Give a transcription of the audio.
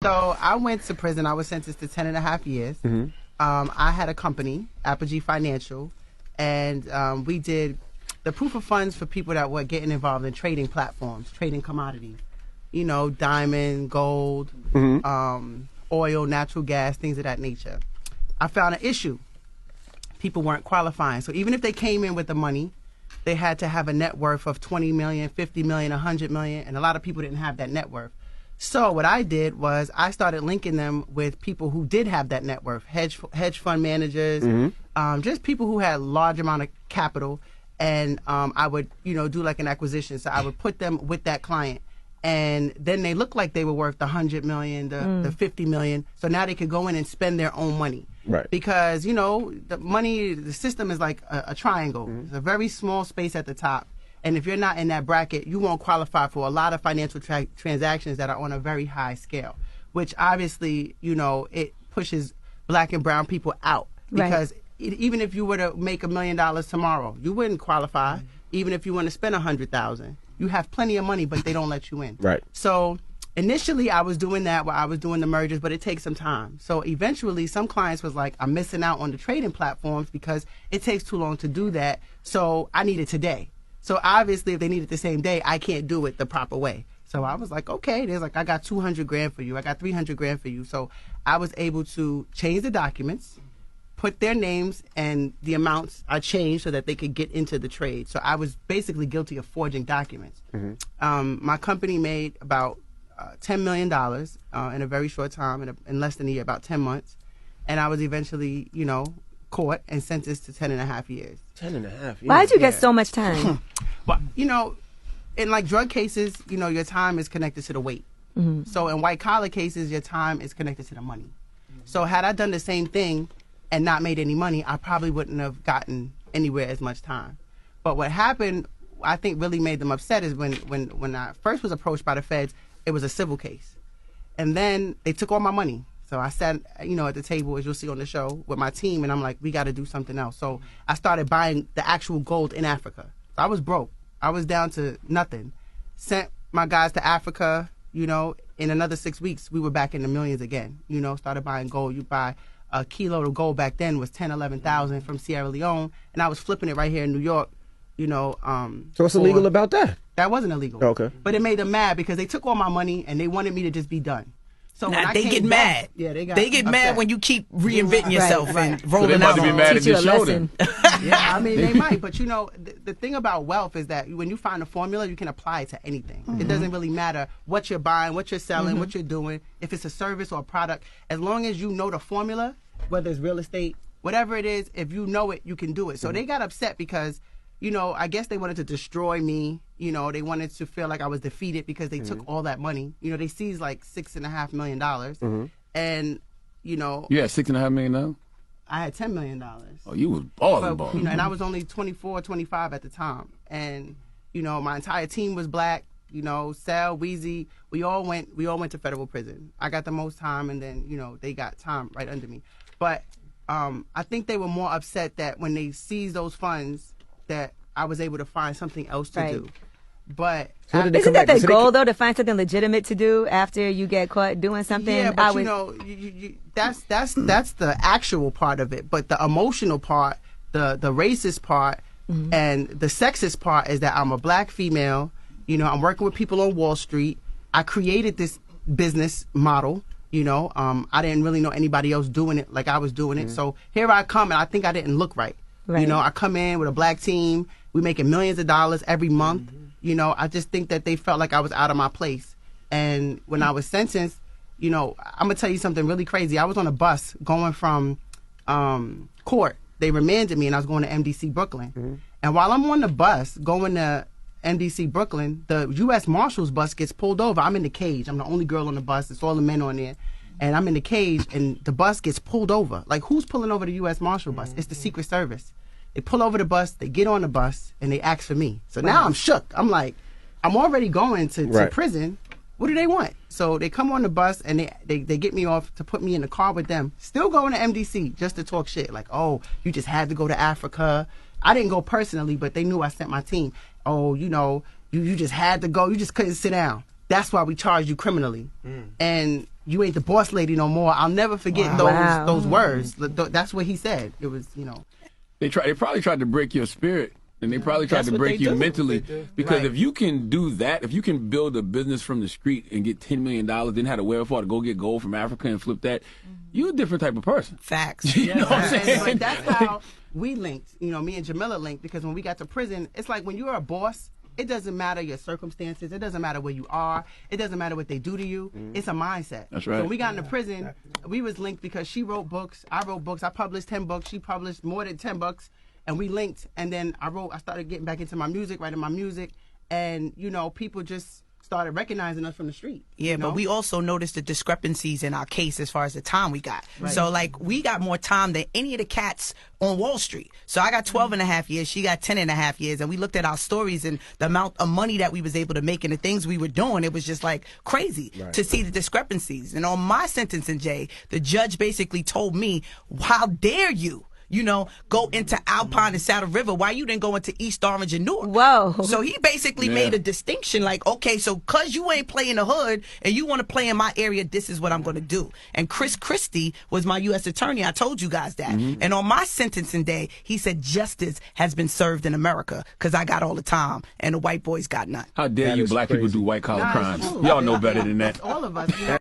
So I went to prison. I was sentenced to 10.5 years. I had a company, Apogee Financial, and we did the proof of funds for people that were getting involved in trading platforms, trading commodities. You know, diamond, gold, oil, natural gas, things of that nature. I found an issue. People weren't qualifying. So even if they came in with the money, they had to have a net worth of 20 million, 50 million, 100 million, and a lot of people didn't have that net worth. So what I did was I started linking them with people who did have that net worth, hedge fund managers, just people who had large amount of capital, and I would, do like an acquisition. So I would put them with that client, and then they looked like they were worth the 100 million, the 50 million. So now they could go in and spend their own money. Right. Because, the money, the system is like a triangle. It's a very small space at the top. And if you're not in that bracket, you won't qualify for a lot of financial transactions that are on a very high scale, which obviously, it pushes black and brown people out. Because even if you were to make $1 million tomorrow, you wouldn't qualify. Even if you want to spend $100,000, you have plenty of money, but they don't let you in. Right. So initially, I was doing that while I was doing the mergers, but it takes some time. So eventually, some clients was like, I'm missing out on the trading platforms because it takes too long to do that. So I need it today. So obviously, if they need it the same day, I can't do it the proper way. So I was like, okay, there's like, I got 200 grand for you. I got 300 grand for you. So I was able to change the documents, put their names and the amounts I changed so that they could get into the trade. So I was basically guilty of forging documents. My company made about $10 million in a very short time, in less than a year, about 10 months. And I was eventually, caught and sentenced to 10.5 years. 10.5 years. Why did you get so much time? Well, in like drug cases, your time is connected to the weight. So in white collar cases, your time is connected to the money. So had I done the same thing and not made any money, I probably wouldn't have gotten anywhere as much time. But what happened, I think really made them upset is when I first was approached by the feds, it was a civil case. And then they took all my money. So I sat, at the table, as you'll see on the show, with my team, and I'm like, we got to do something else. So I started buying the actual gold in Africa. So I was broke. I was down to nothing. Sent my guys to Africa, in another 6 weeks, we were back in the millions again. Started buying gold. You buy a kilo of gold back then was 10, 11,000 from Sierra Leone, and I was flipping it right here in New York, So what's illegal about that? That wasn't illegal. Okay. But it made them mad because they took all my money and they wanted me to just be done. So now they get mad. Yeah, they get mad when you keep reinventing yourself and rolling so they out. Be mad at your shoulder. Yeah, I mean they might, but the thing about wealth is that when you find a formula, you can apply it to anything. It doesn't really matter what you're buying, what you're selling, what you're doing. If it's a service or a product, as long as you know the formula, whether it's real estate, whatever it is, if you know it, you can do it. So they got upset because, I guess they wanted to destroy me. They wanted to feel like I was defeated because they took all that money. They seized like $6.5 million. And, You had $6.5 million? I had $10 million. Oh, you was balling. And I was only 24, 25 at the time. And, my entire team was black. Sal, Weezy, we all went to federal prison. I got the most time, and then, they got time right under me. But I think they were more upset that when they seized those funds that I was able to find something else to do. But so isn't that the goal, though, to find something legitimate to do after you get caught doing something? Yeah, but that's the actual part of it. But the emotional part, the racist part, and the sexist part is that I'm a black female. I'm working with people on Wall Street. I created this business model. I didn't really know anybody else doing it like I was doing it. So here I come, and I think I didn't look right. I come in with a black team. We making millions of dollars every month. I just think that they felt like I was out of my place. And when I was sentenced, I'm going to tell you something really crazy. I was on a bus going from court. They remanded me, and I was going to MDC Brooklyn. And while I'm on the bus going to MDC Brooklyn, the U.S. Marshals bus gets pulled over. I'm in the cage. I'm the only girl on the bus. It's all the men on there. And I'm in the cage, and the bus gets pulled over. Like, who's pulling over the U.S. Marshal bus? It's the Secret Service. They pull over the bus, they get on the bus, and they ask for me. So now I'm shook. I'm like, I'm already going to prison. What do they want? So they come on the bus, and they get me off to put me in the car with them. Still going to MDC just to talk shit. Like, oh, you just had to go to Africa. I didn't go personally, but they knew I sent my team. Oh, you just had to go. You just couldn't sit down. That's why we charged you criminally. And, you ain't the boss lady no more. I'll never forget those words. That's what he said. It was, you know. They probably tried to break your spirit. And they probably tried to break you mentally. Because if you can do that, if you can build a business from the street and get $10 million, then have the wherewithal to go get gold from Africa and flip that, you're a different type of person. Facts. You know what I'm saying? But that's how we linked. You know, me and Jamila linked, because when we got to prison, it's like when you're a boss, it doesn't matter your circumstances. It doesn't matter where you are. It doesn't matter what they do to you. It's a mindset. That's right. So when we got into prison, we was linked because she wrote books. I wrote books. I published 10 books. She published more than 10 books. And we linked, and then I started getting back into my music, writing my music, and, you know, people just started recognizing us from the street. Yeah, you know? but we also noticed the discrepancies in our case as far as the time we got. Right. So, like, we got more time than any of the cats on Wall Street. So I got 12 and a half years, she got 10 and a half years, and we looked at our stories and the amount of money that we was able to make and the things we were doing. It was just, like, crazy to see the discrepancies. And on my sentencing, Jay, the judge basically told me, how dare you, you know, go into Alpine and Saddle River, why you didn't go into East Orange and Newark? Whoa. So he basically made a distinction, like, okay, so because you ain't playing the hood and you want to play in my area, this is what I'm going to do. And Chris Christie was my U.S. attorney. I told you guys that. And on my sentencing day, he said justice has been served in America because I got all the time and the white boys got none. How dare you black people do white collar crimes? Y'all know better than that. All of us. You know?